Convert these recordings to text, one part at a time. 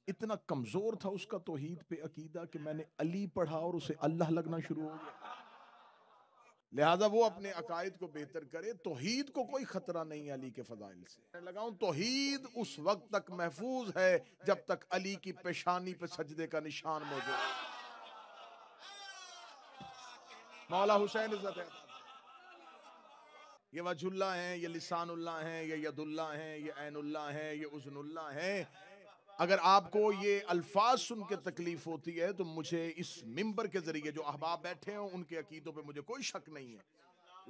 इतना कमजोर था उसका तौहीद पे अकीदा कि मैंने अली पढ़ा और उसे अल्लाह लगना शुरू हो गया। लिहाजा वो अपने अकायद को बेहतर करे। तौहीद को कोई खतरा नहीं अली के फजाइल से। लगाऊं तौहीद उस वक्त तक महफूज है जब तक अली की पेशानी पे सजदे का निशान मौजूद है। मौला हुसैन इज्जत है, ये वजहुल्ला हैं, ये लिसानुल्लाह हैं, ये यदुल्लाह हैं, ये ऐनुल्लाह हैं, ये उज़नुल्लाह हैं। अगर आपको ये अल्फाज सुन के तकलीफ होती है तो मुझे इस मिंबर के जरिए जो अहबाब बैठे हैं उनके अकीदों पे मुझे कोई शक नहीं है,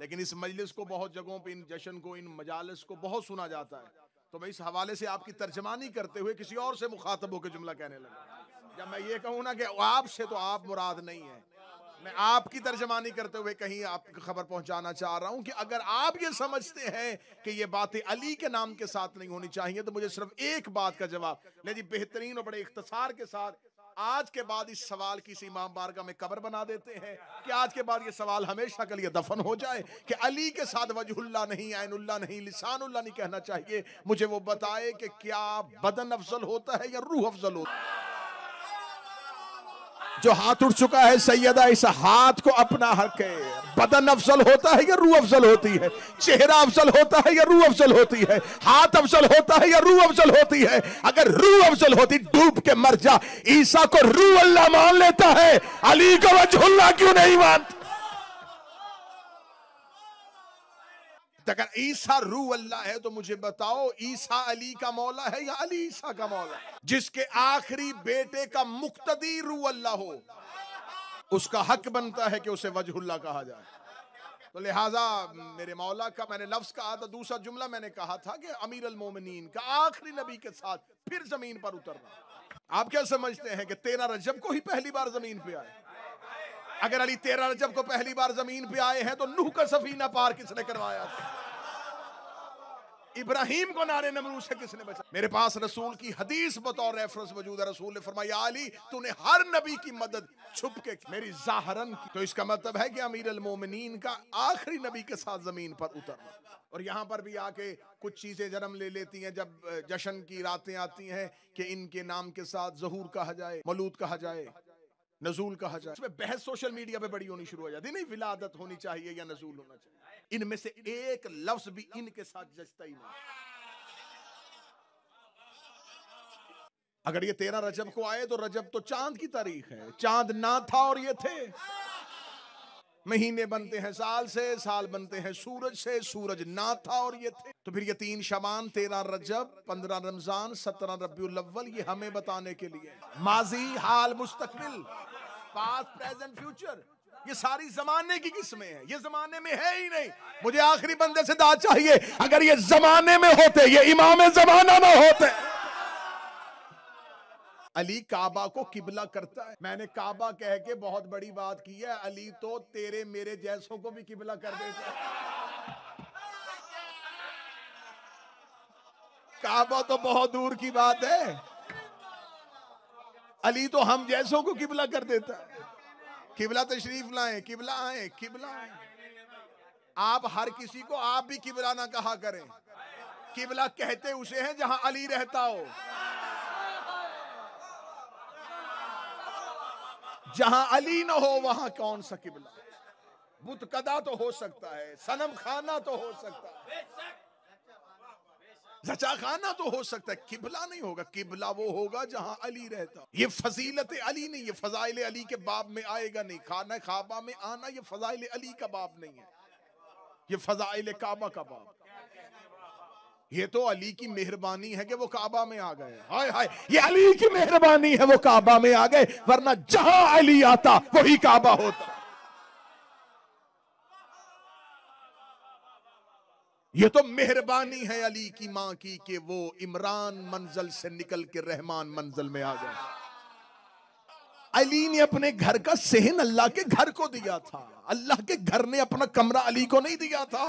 लेकिन इस मजलिस को बहुत जगहों पे, इन जश्न को, इन मजालिस को बहुत सुना जाता है, तो मैं इस हवाले से आपकी तर्जमानी करते हुए किसी और से मुखातब होकर जुमला कहने लगा। जब मैं ये कहूँ ना कि आपसे, तो आप मुराद नहीं है, मैं आपकी तर्जमानी करते हुए कहीं आपकी खबर पहुंचाना चाह रहा हूं कि अगर आप ये समझते हैं कि ये बातें अली के नाम के साथ नहीं होनी चाहिए, तो मुझे सिर्फ एक बात का जवाब ले जी, बेहतरीन और बड़े इख्तिसार के साथ आज के बाद इस सवाल की इस इमाम बारगाह में कब्र बना देते हैं कि आज के बाद ये सवाल हमेशा के लिए दफन हो जाए कि अली के साथ वजहुल्ला नहीं, ऐनुल्लाह नहीं, लिसानुल्लाह नहीं कहना चाहिए। मुझे वो बताए कि क्या बदन अफजल होता है या रूह अफजल होता है? जो हाथ उठ चुका है सैयदा, इस हाथ को अपना हक है। बदन अफजल होता है या रूह अफजल होती है? चेहरा अफजल होता है या रूह अफजल होती है? हाथ अफजल होता है या रूह अफजल होती है? अगर रूह अफजल होती डूब के मर जा। ईसा को रूह अल्लाह मान लेता है, अली को वजहुल्लाह क्यों नहीं मानता? अगर ईसा रूह अल्लाह है तो मुझे बताओ, ईसा अली का मौला है या अली ईसा का मौला? जिसके आखिरी बेटे का मुक्तदी रूह अल्लाह हो, उसका हक बनता है कि उसे वजहुल्लाह कहा जाए। तो लिहाजा मेरे मौला का मैंने लफ्ज कहा था, दूसरा जुमला मैंने कहा था कि अमीर अल मोमिनीन का आखिरी नबी के साथ फिर जमीन पर उतरना। आप क्या समझते हैं कि 13 रजब को ही पहली बार जमीन पे आए? अगर अली 13 रजब को पहली बार जमीन पे आए हैं तो नूह का सफीना पार किसने करवाया था? इब्राहिम को नारे नमरूद से किसने बचाया? मेरे पास रसूल की हदीस बतौर रेफरेंस मौजूद है। रसूल ने फरमाया, अली तूने हर नबी की मदद छुप के मेरी जाहरन की। तो इसका मतलब है कि अमीर अल मोमिनीन का आखिरी नबी के साथ जमीन पर उतरना। और यहाँ पर भी आके कुछ चीजें जन्म ले लेती हैं जब जश्न की रातें आती हैं कि इनके नाम के साथ ज़हूर कहा जाए, मौलूद कहा जाए, नजूल कहा जाए। इसमें बहस सोशल मीडिया पे बड़ी होनी शुरू हो जाती है, नहीं विलादत होनी चाहिए या नजूल होना चाहिए। इनमें से एक लफ्ज भी इनके साथ जचता ही नहीं। अगर ये 13 रजब को आए तो रजब तो चांद की तारीख है, चांद ना था और ये थे। महीने बनते हैं साल से, साल बनते हैं सूरज से, सूरज ना था और ये थे। तो फिर ये 3 शबान, 13 रजब, 15 रमजान, 17 रबीउल अव्वल, ये हमें बताने के लिए माजी, हाल, मुस्तकबिल, पास्ट, प्रेजेंट, फ्यूचर, ये सारी जमाने की किस्में हैं। ये जमाने में है ही नहीं। मुझे आखिरी बंदे से दाद चाहिए, अगर ये जमाने में होते, ये इमाम जमाना ना होते। अली काबा को किबला करता है। मैंने काबा कह के बहुत बड़ी बात की है, अली तो तेरे मेरे जैसों को भी किबला कर देता है। काबा तो बहुत दूर की बात है, अली तो हम जैसों को किबला कर देता है। किबला तशरीफ लाएं, किबला आए, किबला आए। आप हर किसी को आप भी किबला ना कहा करें। किबला कहते उसे हैं जहां अली रहता हो। जहां अली ना हो वहां कौन सा किबला? बुत कदा तो हो सकता है, सनम खाना तो हो सकता है, जचा खाना तो हो सकता है, किबला नहीं होगा। किबला वो होगा जहां अली रहता। ये फजीलत अली नहीं, ये फजाइल अली के बाब में आएगा नहीं। खाना खाबा में आना ये फजाइल अली का बाब नहीं है, ये फजाइल काबा का बाब। ये तो अली की मेहरबानी है कि वो काबा में आ गए। हाय हाय, ये अली की मेहरबानी है वो काबा में आ गए, वरना जहां अली आता वही काबा होता। ये तो मेहरबानी है अली की मां की कि वो इमरान मंजिल से निकल के रहमान मंजिल में आ गए। अली ने अपने घर का सहन अल्लाह के घर को दिया था, अल्लाह के घर ने अपना कमरा अली को नहीं दिया था।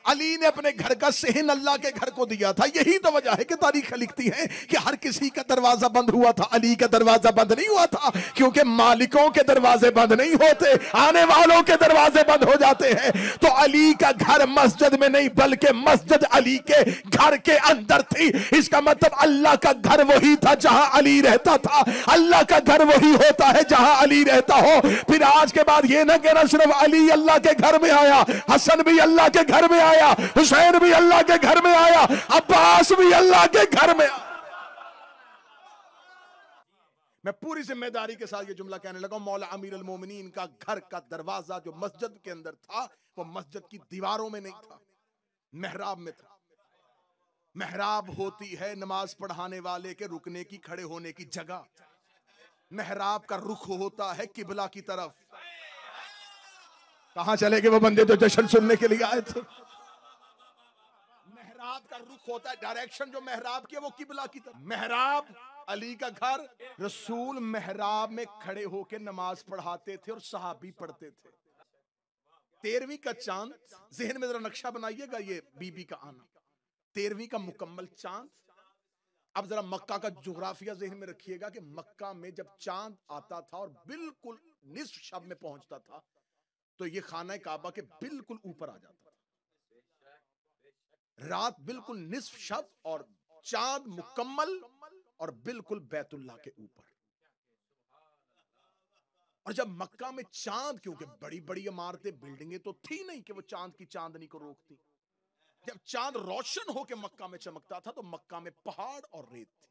अली ने अपने घर का सेहन अल्लाह के घर को दिया था। यही तो वजह है कि तारीख लिखती है कि हर किसी का दरवाजा बंद हुआ था, अली का दरवाजा बंद नहीं हुआ था, क्योंकि मालिकों के दरवाजे बंद नहीं होते, आने वालों के दरवाजे बंद हो जाते हैं। तो अली का घर मस्जिद में नहीं बल्कि मस्जिद अली के घर के अंदर थी। इसका मतलब अल्लाह का घर वही था जहां अली रहता था। अल्लाह का घर वही होता है जहां अली रहता हो। फिर आज के बाद ये ना कहना सिर्फ अली अल्लाह के घर में आया, हसन भी अल्लाह के घर में आया, हुसैन भी अल्लाह के घर में आया, अब्बास भी अल्लाह के घर में आया। मैं पूरी जिम्मेदारी के साथ ये जुमला कहने लगा, मौला अमीर अल मोमिनीन का घर का दरवाजा जो मस्जिद के अंदर था वो मस्जिद की दीवारों में नहीं था, मेहराब में था। मेहराब होती है नमाज पढ़ाने वाले के रुकने की, खड़े होने की जगह। मेहराब का रुख होता है किबला की तरफ। कहां चले गए वो बंदे जो जश्न सुनने के लिए आए थे? मेहराब का रुख होता है, डायरेक्शन जो मेहराब की है वो किबला की तरफ। मेहराब अली का घर, रसूल मेहराब में खड़े होकर नमाज पढ़ाते थे और सहाबी पढ़ते थे। 13वीं का चांद, जहन में जरा नक्शा बनाइएगा, ये बीबी का आना 13वीं का मुकम्मल चांद। अब जरा मक्का का जुग्राफिया जहन में रखिएगा कि मक्का में जब चांद आता था और बिल्कुल निस्फ शब में पहुंचता था तो ये खाना काबा के बिल्कुल ऊपर आ जाता था। रात बिल्कुल निस्फ शब और चांद मुकम्मल और बिल्कुल बैतुल्लाह के ऊपर। और जब मक्का में चांद, क्योंकि बड़ी बड़ी इमारतें बिल्डिंगें तो थी नहीं कि वो चांद की चांदनी को रोकती, जब चांद रोशन होकर मक्का में चमकता था तो मक्का में पहाड़ और रेत थी।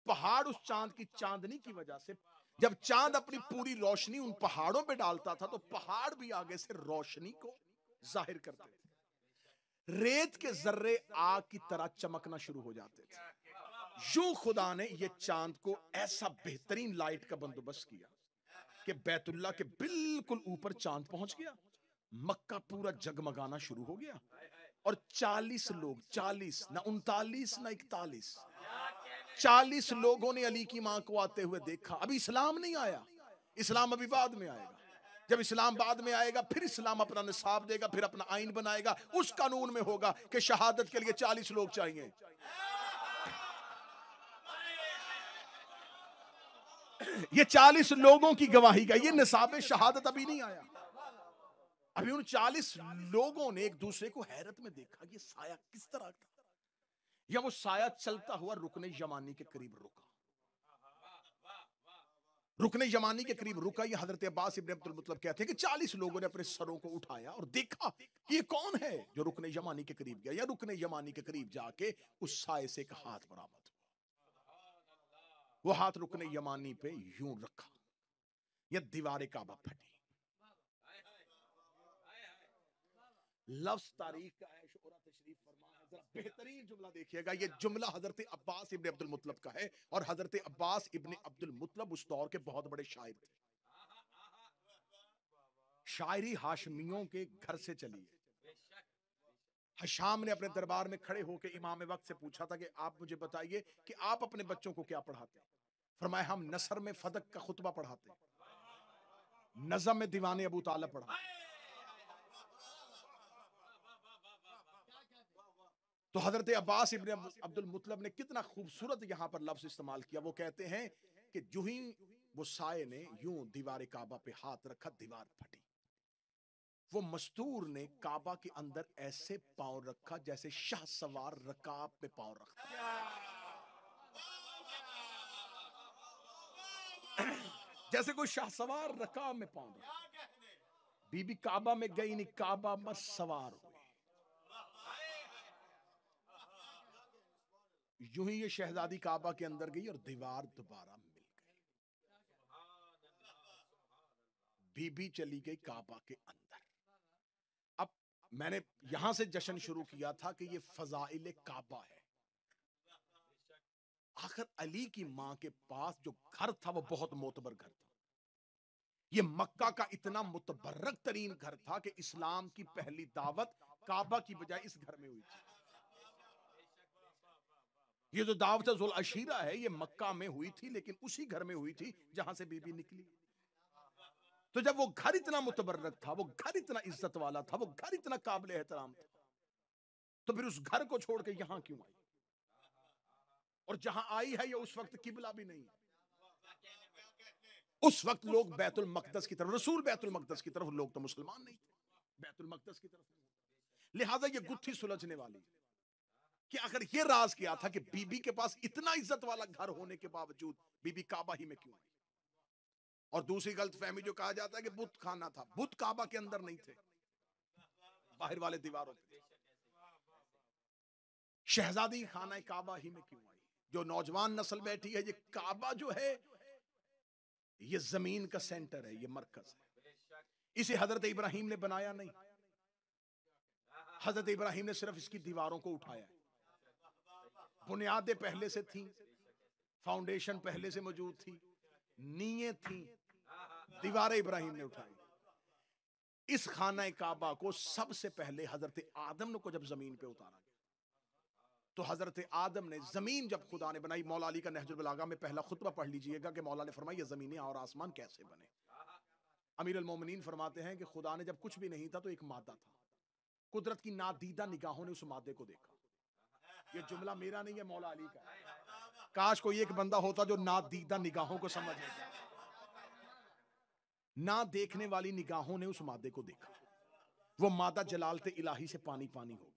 पहाड़ उस चांद की चांदनी की वजह से, जब चांद अपनी पूरी रोशनी उन पहाड़ों पे डालता था तो पहाड़ भी आगे से रोशनी को जाहिर करते थे। रेत के जर्रे आग की तरह चमकना शुरू हो जाते थे। यूं खुदा ने ये चांद को ऐसा बेहतरीन लाइट का बंदोबस्त किया कि बैतुल्लाह के बिल्कुल ऊपर चांद पहुंच गया। मक्का पूरा जगमगाना शुरू हो गया और 40 लोग, 40 ना 39 ना 41, 40 लोगों ने अली की मां को आते हुए देखा। अभी इस्लाम नहीं आया, इस्लाम अभी बाद में आएगा। जब इस्लाम बाद में आएगा फिर इस्लाम अपना निसाब देगा, फिर अपना आइन बनाएगा। उस कानून में होगा कि शहादत के लिए 40 लोग चाहिए। ये 40 लोगों की गवाही का ये निसाब शहादत अभी नहीं आया। अभी उन 40 लोगों ने एक दूसरे को हैरत में देखा, ये साया किस तरह का, या वो साया चलता हुआ रुकने यमानी के करीब रुका। रुकने यमानी के करीब रुका। ये हजरत अब्बास इब्न अब्दुल मुत्तलिब कहते हैं कि 40 लोगों ने अपने सरों को उठाया और देखा कि ये कौन है जो रुकने यमानी के करीब गया। या रुकने यमानी के करीब जाके उस साये से एक हाथ बरामद हुआ। वो हाथ रुकने यमानी पे यूं रखा, यह दीवार काबा फटी। लफ्ज तारीख का है, शोरा तशरीफ फरमा है। जरा बेहतरीन जुमला देखिएगा, ये जुमला हजरत अब्बास इब्न अब्दुल मुत्तलिब का है और हजरत अब्बास इब्न अब्दुल मुत्तलिब उस दौर के बहुत बड़े शायर थे। शायरी हाशमियों के घर से चली है। हशाम ने अपने दरबार में खड़े होकर इमाम वक्त से पूछा था कि आप मुझे बताइए कि आप अपने बच्चों को क्या पढ़ाते हैं। फरमाया हम नसर में फदक का खुतबा पढ़ाते हैं, नज़म में दीवाने अबू तालिब पढ़ाते हैं। तो हजरत अब्बास इब्न अब्दुल मुत्तलिब ने कितना खूबसूरत यहां पर लफ्ज इस्तेमाल किया। वो कहते हैं कि जो ही वो साये ने यूं दीवार काबा पे हाथ रखा, दीवार फटी। वो मस्तूर ने काबा के अंदर ऐसे पांव रखा जैसे शाह सवार रकाब पे पांव रखता जैसे कोई शाह सवार रकाब में पांव रखता। बीबी काबा में गई नहीं, काबा में सवार हुई। यूं ही ये शहजादी काबा के अंदर गई और दीवार दोबारा मिल गई। बीबी चली गई काबा के अंदर। अब मैंने यहां से जश्न शुरू किया था कि ये फजाइल काबा है। आखिर अली की मां के पास जो घर था वो बहुत मोतबर घर था। ये मक्का का इतना मुतबर्रक तरीन घर था कि इस्लाम की पहली दावत काबा की बजाय इस घर में हुई थी। ये जो दावत जुल अशीरा है ये मक्का में हुई थी, लेकिन उसी घर में हुई थी जहां से बीबी निकली। तो जब वो घर इतना मुतबर्रक था, वो घर इतना इज्जत वाला था, वो घर इतना काबिल एहतराम था, तो फिर उस घर को छोड़ के यहां क्यों आई? और जहां आई है ये उस वक्त किबला भी नहीं। उस वक्त लोग बैतुल मकदस की तरफ, रसूल बैतुल मकदस की तरफ, लोग तो मुसलमान नहीं थे, बैतुल मकदस की तरफ। लिहाजा ये गुत्थी सुलझने वाली कि अगर ये राज किया था कि बीबी के पास इतना इज्जत वाला घर होने के बावजूद बीबी काबा ही में क्यों आई। और दूसरी गलत फहमी जो कहा जाता है कि बुत खाना था, बुत काबा के अंदर नहीं थे, बाहर वाले दीवारों पे। शहजादी खाना काबा ही में क्यों आई? जो नौजवान नस्ल बैठी है, ये काबा जो है ये जमीन का सेंटर है, ये मरकज है। इसे हजरत इब्राहिम ने बनाया नहीं, हजरत इब्राहिम ने सिर्फ इसकी दीवारों को उठाया। बुनियादें पहले से थी, फाउंडेशन पहले से मौजूद थी, नीयत थी, दीवारें इब्राहिम ने उठाई। इस खाना काबा को सबसे पहले हजरत आदम को जब जमीन पे उतारा गया, तो हजरत आदम ने, जमीन जब खुदा ने बनाई, मौला अली का नहजुल बलागा में पहला खुतबा पढ़ लीजिएगा कि मौला ने फरमाया ये जमीनें और आसमान कैसे बने। अमीर अल मोमिनीन फरमाते हैं कि खुदा ने जब कुछ भी नहीं था तो एक मादा था, कुदरत की नादीदा निगाहों ने उस मादे को देखा। ये जुमला मेरा नहीं है, मौला अली का। काश कोई एक बंदा होता जो नादीदा निगाहों को समझ लेता। ना देखने वाली निगाहों ने उस मादे को देखा। वो मादा जलालते इलाही से पानी पानी हो गया।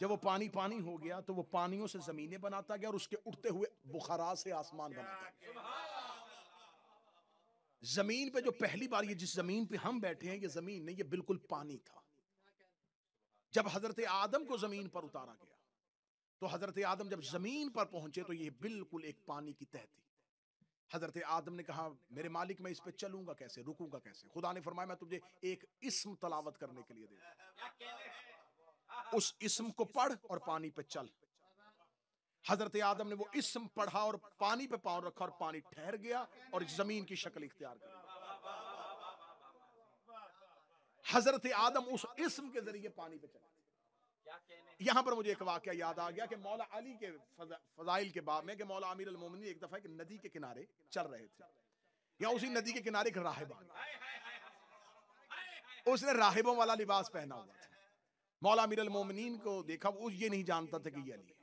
जब वो पानी पानी हो गया तो वो पानियों से जमीनें बनाता गया और उसके उड़ते हुए बुखारा से आसमान बनाता गया। जमीन पे जो पहली बार, ये जिस जमीन पे हम बैठे हैं, ये जमीन नहीं, ये बिल्कुल पानी था। जब हजरत आदम को जमीन पर उतारा गया तो हजरत आदम जब जमीन पर पहुंचे तो ये बिल्कुल एक पानी की तह थी। हजरत आदम ने कहा मेरे मालिक मैं इस पे चलूंगा कैसे, रुकूंगा कैसे? खुदा ने फरमाया मैं तुझे एक इस्म तलावत करने के लिए दे, उस इस्म को पढ़ और पानी पे चल। हजरत आदम ने वो इस्म पढ़ा और पानी पे पांव रखा और पानी ठहर गया और जमीन की शक्ल इख्तियार कर ली। हजरत आदम उस इस्म के जरिए पानी पे चले। यहां पर मुझे एक वाकया याद आ गया कि मौला अली के फजाइल के बाब में कि मौला अमीर अल मोमिनीन एक दफा एक नदी के किनारे चल रहे थे, या उसी नदी के किनारे एक राहिब आ गया। उसने राहिबों वाला लिबास पहना हुआ था। मौला अमीर अल मोमिनीन को देखा, वो ये नहीं जानता था कि ये अली है।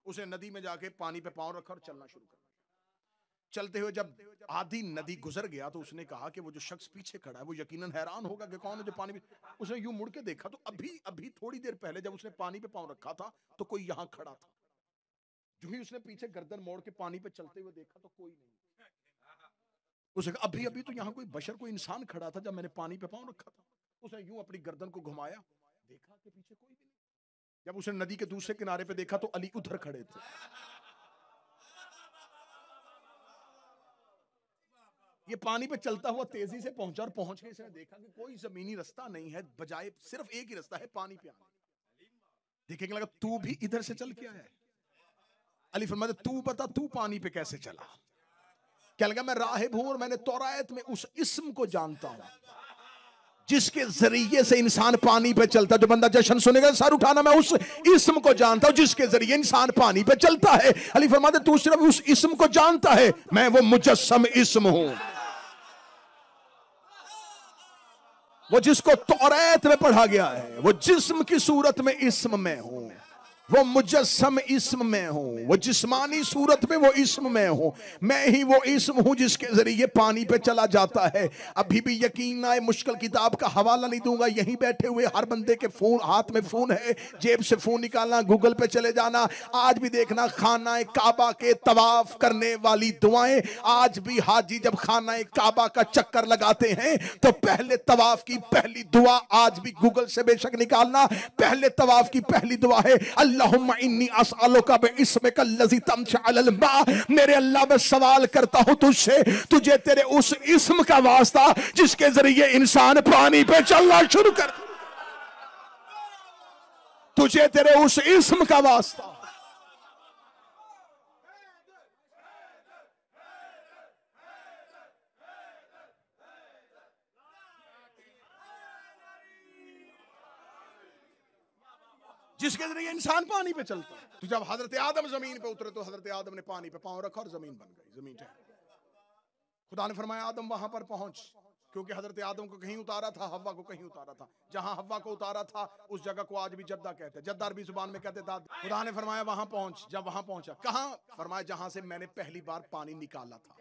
उसने नदी में जाके पानी पे पांव रखा और चलना शुरू कर दिया। चलते हुए जब आधी नदी गुजर गया तो उसने कहा कि वो जो शख्स पीछे खड़ा है वो यकीनन हैरान होगा कि कौन है जो पानी में। उसने यूं मुड़ के देखा तो अभी थोड़ी देर पहले जब उसने पानी पे पांव रखा था तो कोई यहां खड़ा था। जो ही उसने पीछे गर्दन मोड़ के पानी पे चलते हुए देखा तो कोई नहीं। उसने कहा अभी तो यहाँ कोई बशर, कोई इंसान खड़ा था जब मैंने पानी पे पांव रखा था। उसने यूं अपनी गर्दन को घुमाया, देखा कि पीछे कोई भी नहीं। जब उसने नदी के दूसरे किनारे पे देखा तो अली उधर खड़े थे। ये पानी पे चलता हुआ तेजी से पहुंचा और पहुंच के इसने देखा कि कोई जमीनी रास्ता नहीं है, बजाय सिर्फ एक ही रास्ता है पानी पे आने। देखेंगे लगा तू भी इधर से चल के आया है। अली फरमाते तू बता तू पानी पे कैसे चला? क्या लगा मैं राहिब हूं और मैंने तौरात में उस इस्म को जानता हूं जिसके जरिए से इंसान पानी पे चलता। जो बंदा जश्न सुनेगा सर उठाना, मैं उस इस्म को जानता हूं जिसके जरिए इंसान पानी पे चलता है। अली फरमाते तू सिर्फ उस इस्म को जानता है, मैं वो मुजस्सम इस्म हूं, वो जिसको तौरात में पढ़ा गया है, वो जिस्म की सूरत में इस्म में हूं, वो मुजस्सम इस्म में हूं, वो जिस्मानी सूरत में वो इस्म में हूं। मैं ही वो इस्म हूं जिसके जरिए पानी पे चला जाता है। अभी भी यकीन आए, मुश्किल किताब का हवाला नहीं दूंगा, यहीं बैठे हुए हर बंदे के फोन, हाथ में फोन है, जेब से फोन निकालना, गूगल पे चले जाना। आज भी देखना खाना काबा के तवाफ करने वाली दुआएं, आज भी हाजी जब खाना काबा का चक्कर लगाते हैं तो पहले तवाफ की पहली दुआ, आज भी गूगल से बेशक निकालना, पहले तवाफ की पहली दुआ है अल्लाहुम्मा इन्नी अस्अलुका बिइस्मिका अल्लज़ी तमशी अलल मा। मेरे अल्लाह मैं सवाल करता हूं तुझसे, तुझे तेरे उस इस्म का वास्ता जिसके जरिए इंसान पानी पे चलना शुरू कर, तुझे तेरे उस इस्म का वास्ता। जिसके जरिए इंसान पानी पे चलता है। तो जब हजरत आदम जमीन पे उतरे तो हजरत आदम ने पानी पे पांव रखा और जमीन बन गई, जमीन ठहर। खुदा ने फरमाया आदम वहां पर पहुंच, क्योंकि हजरत आदम को कहीं उतारा था, हव्वा को कहीं उतारा था। जहां हव्वा को उतारा था उस जगह को आज भी जद्दा कहते हैं। जद्दा अरबी जुबान में कहते दाद। खुदा ने फरमाया वहां पहुंच। जब वहां पहुंचा, कहां? फरमाया जहां से मैंने पहली बार पानी निकाला था,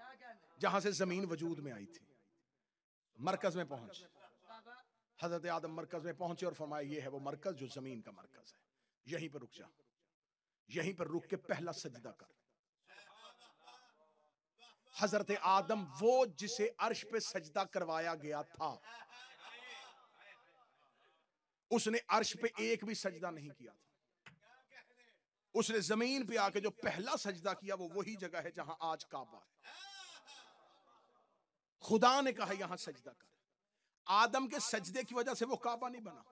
जहां से जमीन वजूद में आई थी। मरकज में पहुंच। हजरत आदम मरकज में पहुंचे और फरमाया ये है वो मरकज जो जमीन का मरकज है, यहीं पर रुक जा, यहीं पर रुक के पहला सजदा कर। हजरत आदम वो जिसे अर्श पे सजदा करवाया गया था, उसने अर्श पे एक भी सजदा नहीं किया था। उसने जमीन पे आके जो पहला सजदा किया वो वही जगह है जहां आज काबा है। खुदा ने कहा यहां सजदा कर। आदम के सजदे की वजह से वो काबा नहीं बना।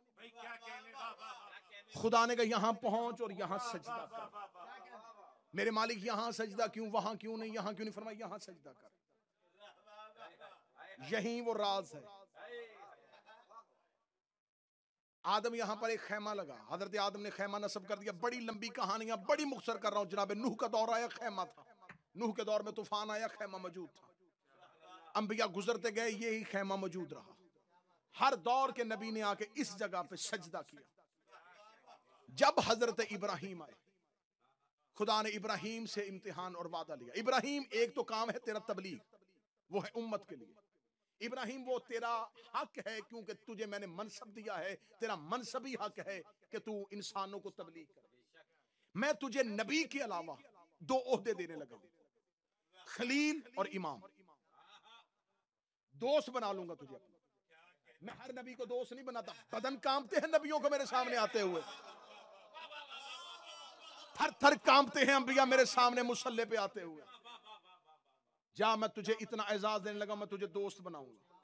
खुदा ने कहा यहां पहुंच और यहां सजदा कर। मेरे मालिक यहां सजदा क्यों, वहां क्यों नहीं, यहां क्यों नहीं? फरमाया यहां सजदा कर, यही वो राज है। आदम यहां पर एक खैमा लगा, हजरत आदम ने खैमा नस्ब कर दिया। बड़ी लंबी कहानियां, बड़ी मुख्तसर कर रहा हूं जनाब। नूह का दौर आया, खैमा था। नूह के दौर में तूफान आया, खैमा मौजूद था। अंबिया गुजरते गए, यही खैमा मौजूद रहा। हर दौर के नबी ने आके इस जगह पे सजदा किया। जब हजरत इब्राहिम आए, खुदा ने इब्राहिम से इम्तिहान और वादा लिया। इब्राहिम, एक तो काम है तेरा तबलीग, वो है उम्मत के लिए। इब्राहिम, वो तेरा हक है क्योंकि तुझे मैंने मनसब दिया है, तेरा मनसबी हक है कि तू इंसानों को तबलीग कर। मैं तुझे नबी के अलावा दो ओहदे देने लगा, खलील और इमाम। दोस्त बना लूंगा तुझे अपना। मैं हर नबी को दोस्त नहीं बनाता। बदन कांपते हैं नबियों को मेरे सामने आते हुए, थर थर कांपते हैं अंबिया मेरे सामने मुसल्ले पे आते हुए। जा, मैं तुझे इतना एजाज देने लगा, मैं तुझे दोस्त बनाऊंगा,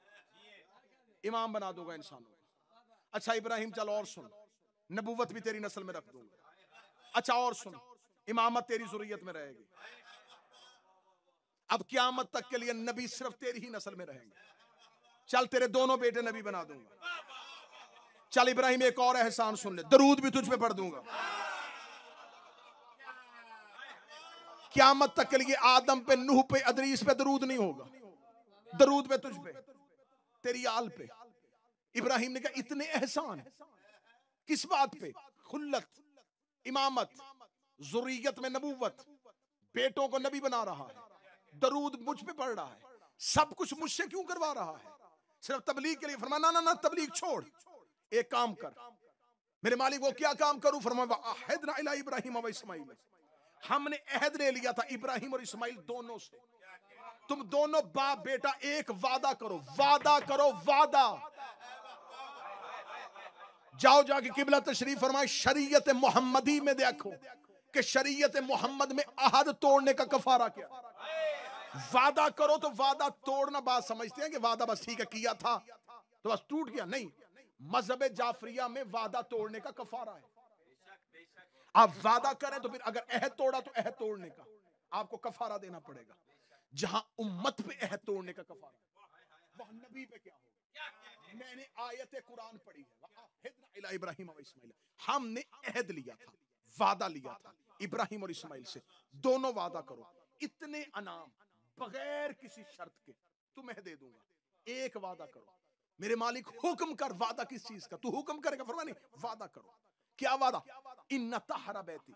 इमाम बना दूंगा इंसानों को। अच्छा इब्राहिम, चल और सुन, नबूवत भी तेरी नस्ल में रख दूंगा। अच्छा और सुन, इमामत तेरी जुर्रियत में रहेगी। अब क़यामत तक के लिए नबी सिर्फ तेरी ही नस्ल में रहेंगे। चल तेरे दोनों बेटे नबी बना दूंगा। चल इब्राहिम, एक और एहसान सुन ले, दरूद भी तुझ पे पढ़ दूंगा। क़यामत तक के लिए आदम पे, नूह पे, अदरीस पे दरूद नहीं होगा, दरूद पे तुझ पे, तेरी आल पे। इब्राहिम ने कहा इतने एहसान किस बात पे? खुल्लत, इमामत, जुर्रियत में नबूवत, बेटों को नबी बना रहा है, दरूद मुझ पे पढ़ रहा है, सब कुछ मुझसे क्यों करवा रहा है? सिर्फ तबलीग के लिए। फरमाया ना ना, तबलीग छोड़, एक काम कर। मेरे मालिक, वो क्या काम करूं? फरमाया अहदना इला इब्राहिम व इस्माइल, हमने अहद ले लिया था इब्राहिम और इस्माइल दोनों से, तुम दोनों बाप बेटा एक वादा करो, वादा करो, वादा। जाओ जाके किबला तशरीफ फरमाए, शरीयत मोहम्मदी में देखो कि शरीयत मोहम्मद में अहद तोड़ने का कफारा क्या। वादा करो तो वादा तोड़ना, बात समझते हैं कि वादा बस ठीक है किया था तो बस टूट गया, नहीं। मजहब जाफरिया में वादा तोड़ने का कफारा है। आप वादा करें तो फिर अगर अहद तोड़ा तो अहद तोड़ने का आपको कफारा देना पड़ेगा। जहां उम्मत पे अहद तोड़ने का कफारा, वहां नबी पे क्या होगा? मैंने आयत कुरान पढ़ी है, इब्राहिम और इस्माइल, हमने अहद लिया था, वादा लिया था इब्राहिम और इस्माइल से, दोनों वादा करो, इतने अनाम बगैर किसी शर्त के तुम्हें दे दूंगा, एक वादा करो। मेरे मालिक हुक्म कर, वादा किस चीज का? तू हुक्म करेगा? फरमाया नहीं, वादा करो। क्या वादा? इन्ना तहरा बैती,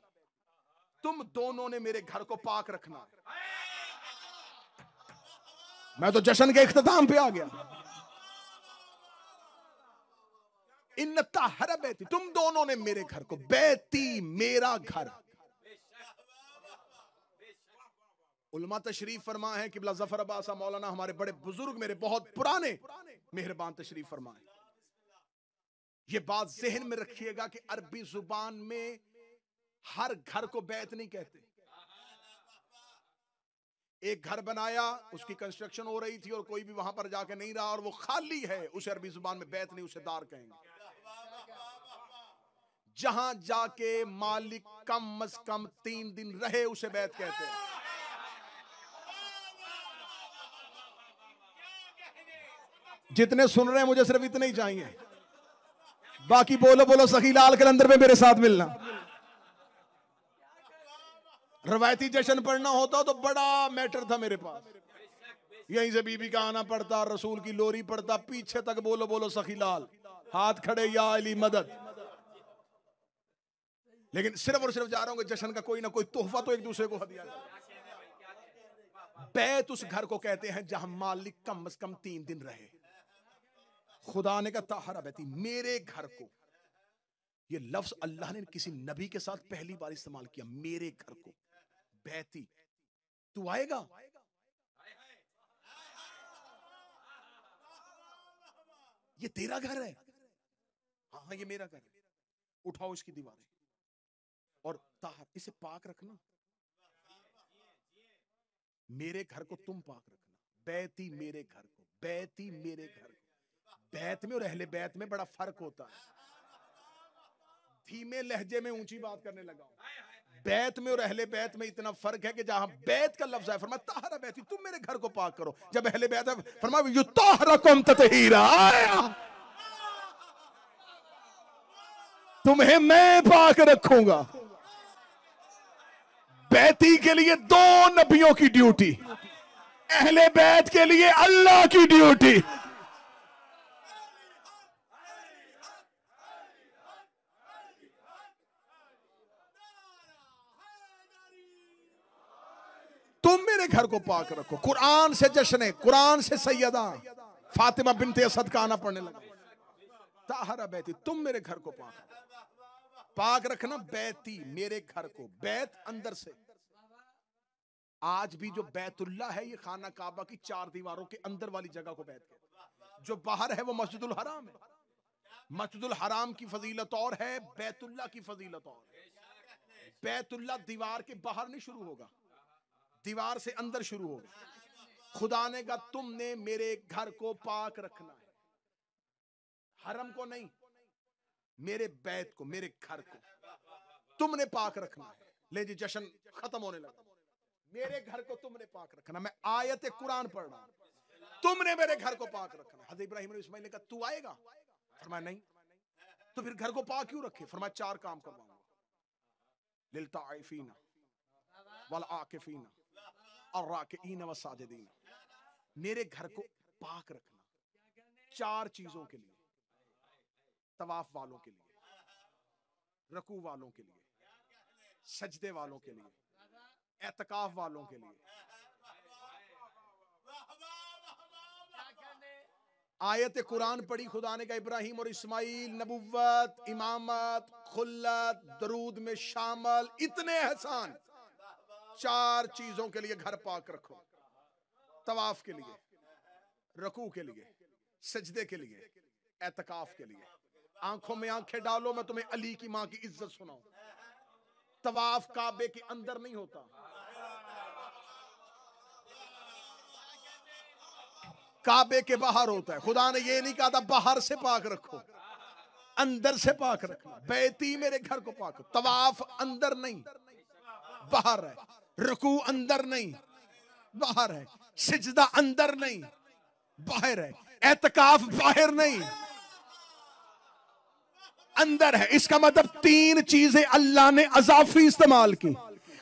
तुम दोनों ने मेरे घर को पाक रखना है। मैं तो जश्न के इख्तिताम पे आ गया। इन्ना तहरा बैती, तुम दोनों ने मेरे घर को, बैती मेरा घर। उलमा तशरीफ फरमा है किबला जफर अब्बास मौलाना, हमारे बड़े बुजुर्ग, मेरे बहुत पुराने मेहरबान तशरीफ फरमाए। ये बात जहन में रखिएगा कि अरबी जुबान में हर घर को बैत नहीं कहते। एक घर बनाया, उसकी कंस्ट्रक्शन हो रही थी और कोई भी वहां पर जाके नहीं रहा और वो खाली है, उसे अरबी जुबान में बैत नहीं, उसे दार कहेंगे। जहां जाके मालिक कम अज कम 3 दिन रहे उसे बैत कहते हैं। जितने सुन रहे हैं मुझे सिर्फ इतने ही चाहिए, बाकी बोलो बोलो सखी लाल कलंदर में मेरे साथ मिलना। रवायती जश्न पढ़ना होता तो बड़ा मैटर था मेरे पास। यहीं से बीबी का आना पड़ता, रसूल की लोरी पड़ता, पीछे तक बोलो बोलो सखी लाल, हाथ खड़े या अली मदद। लेकिन सिर्फ और सिर्फ जा रहा हूं कि जश्न का कोई ना कोई तोहफा तो एक दूसरे को हदिया। बैत उस घर को कहते हैं जहां मालिक कम से कम 3 दिन रहे। खुदा ने कहा ताहरा बैती, मेरे घर को। ये लफ्ज अल्लाह ने किसी नबी के साथ पहली बार इस्तेमाल किया, मेरे घर को बैती। तू आएगा, ये तेरा घर है। हाँ ये मेरा घर है, उठाओ इसकी दीवारें और ताहर, इसे पाक रखना। मेरे घर को तुम पाक रखना। बैती मेरे घर को, बैती मेरे घर को। बैत में और अहले बैत में बड़ा फर्क होता है। धीमे लहजे में ऊंची बात करने लगा हूं। बैत में और अहले बैत में इतना फर्क है कि जहां बैत का लफ्ज है फरमाया ताहरा बैती, तुम मेरे घर को पाक करो। जब अहले बैत है फरमाया युताहरकुम ततहीरा, तुम्हें मैं पाक रखूंगा। बैती के लिए 2 नबियों की ड्यूटी, अहले बैत के लिए अल्लाह की ड्यूटी। तुम मेरे घर को पाक रखो। कुरान से जश्न, कुरान से सैयदा फातिमा बिनते असद का आना पढ़ने लगा। ताहरा बैती, तुम मेरे घर को पाक रखना। बैती मेरे घर को, बैत अंदर से। आज भी जो बैतुल्लाह है ये खाना काबा की 4 दीवारों के अंदर वाली जगह को बैत कहते हैं। जो बाहर है वो मस्जिदुल हराम है। मस्जिदुल हराम की फजीलत और है, बैतुल्लाह की फजीलत और है। बैतुल्लाह दीवार के बाहर नहीं शुरू होगा, दीवार से अंदर शुरू होगा। खुदा ने कहा तुमने मेरे घर को पाक रखना है, हरम को नहीं, मेरे बैत को, मेरे घर को तुमने पाक रखना है। ले जी जश्न खत्म होने लगा। मेरे घर को तुमने पाक रखना। मैं आयत कुरान पढ़ रहा हूं, तुमने मेरे घर को पाक रखना। हज़रत इब्राहिम और इस्माइल ने कहा तू आएगा? फरमाया नहीं। तो फिर घर को पाक क्यों रखे? फरमाया 4 काम करवाऊंगा, लिल ताइफीना वल आकिफीना और राकिईना व साजिदीना। मेरे घर को पाक रखना 4 चीजों के लिए, तवाफ वालों के लिए, रकू वालों के लिए, सजदे वालों के लिए, एतकाफ वालों के लिए। आयत कुरान पढ़ी, खुदा ने कहा इब्राहिम और इस्माइल नबुव्वत, इमामत, खुल्लत, दरूद में शामिल इतने एहसान 4 चीजों के लिए घर पाक रखो। तवाफ के लिए, रकू के लिए, सजदे के लिए, एतकाफ के लिए। आंखों में आंखें डालो, मैं तुम्हें अली की मां की इज्जत सुनाऊं। तवाफ काबे के अंदर नहीं होता, काबे के बाहर होता है। खुदा ने ये नहीं कहा था बाहर से पाक रखो, अंदर से पाक रखना। बैती मेरे घर को पाक। तवाफ अंदर नहीं बाहर है, रुकू अंदर नहीं बाहर है, सिजदा अंदर नहीं बाहर है, एतकाफ बाहर नहीं अंदर है। इसका मतलब 3 चीजें अल्लाह ने अजाफी इस्तेमाल की।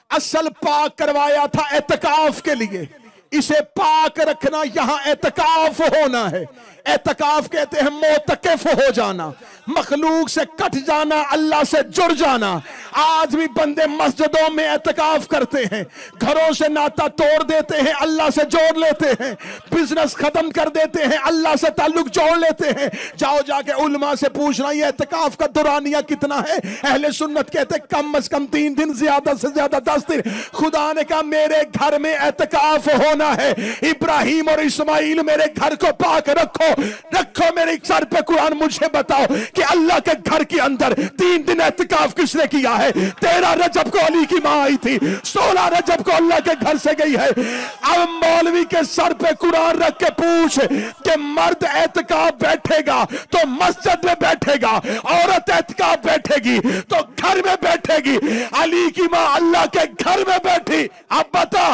असल पाक करवाया था एतकाफ के लिए, इसे पाक रखना, यहां एतकाफ होना है। एतकाफ कहते हैं मोतकफ हो जाना, मखलूक से कट जाना, अल्लाह से जुड़ जाना। आज भी बंदे मस्जिदों में एतकाफ करते हैं, घरों से नाता तोड़ देते हैं, अल्लाह से जोड़ लेते हैं, बिजनेस खत्म कर देते हैं, अल्लाह से ताल्लुक जोड़ लेते हैं। जाओ जाके उलमा से पूछना ये एतकाफ का दुरानिया कितना है। अहले सुन्नत कहते कम से कम 3 दिन, ज्यादा से ज्यादा 10 दिन। खुदा ने कहा मेरे घर में एतकाफ होना है। इब्राहिम और इस्माइल मेरे घर को पाक रखो, रखो मेरे सर पे कुरान। मुझे बताओ कि अल्लाह के घर के अंदर 3 दिन एतकाफ किसने किया है? 13 रजब को अली की मां आई थी, 16 रजब को अल्लाह के घर से गई है। अब मौलवी के सर पे कुरान रख के पूछ कि मर्द एतकाफ बैठेगा तो मस्जिद में बैठेगा, औरत एतकाफ बैठेगी तो घर में बैठेगी। अली की मां अल्लाह के घर में बैठी। अब बता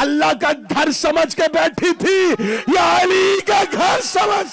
अल्लाह का घर समझ के बैठी थी या अली का घर समझ?